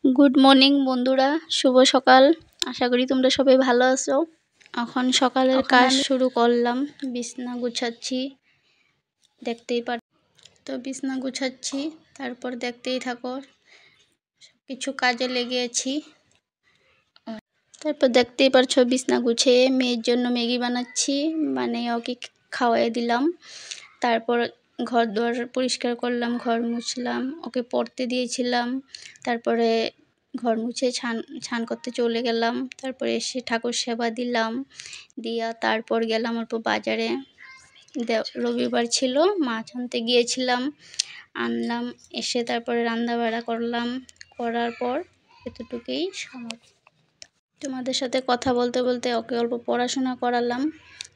Good morning বন্ধুরা, শুভ সকাল। আশা করি তোমরা সবাই ভালো আছো। এখন সকালের কাজ শুরু করলাম। বিছনা গুছাচ্ছি, দেখতেই পার। তো বিছনা গুছাচ্ছি, তারপর দেখতেই থাকো। কিছু কাজে লেগে আছি। তারপর দেখতেই পারছো বিছনা গুছিয়ে মেয়ের জন্য ম্যাগি বানাচ্ছি, মানে ওকে খাওয়াই দিলাম। তারপর ঘর দুয়ার পরিষ্কার করলাম, ঘর মুছলাম, ওকে পড়তে দিয়েছিলাম। তারপরে ঘর মুছে ছান করতে চলে গেলাম। তারপরে এসে ঠাকুর সেবা দিলাম, দিয়া তারপর গেলাম অল্প বাজারে। রবিবার ছিল, মাছ আনতে গিয়েছিলাম, আনলাম। এসে তারপরে রান্না বাড়া করলাম, করার পর এতটুকুই সমাপ্ত। তোমাদের সাথে কথা বলতে বলতে ওকে অল্প পড়াশোনা করালাম।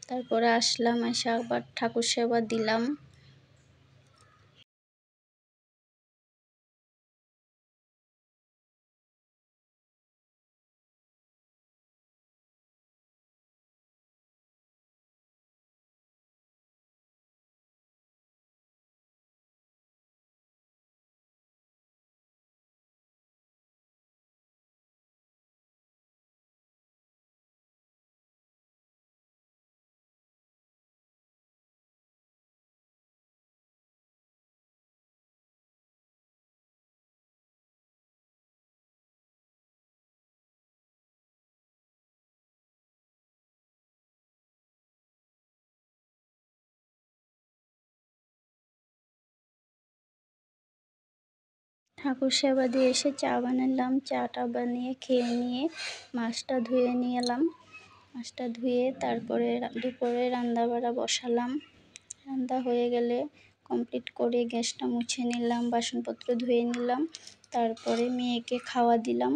তারপরে আসলাম, এসে আবার ঠাকুর সেবা দিলাম। ঠাকুর সেবা দিয়ে এসে চা বানালাম। চাটা বানিয়ে খেয়ে নিয়ে মাছটা ধুয়ে নিয়ে এলাম। মাছটা ধুয়ে তারপরে দুপুরে রান্না বাড়া বসালাম। রান্না হয়ে গেলে কমপ্লিট করে গ্যাসটা মুছে নিলাম, বাসনপত্র ধুয়ে নিলাম। তারপরে মেয়েকে খাওয়া দিলাম।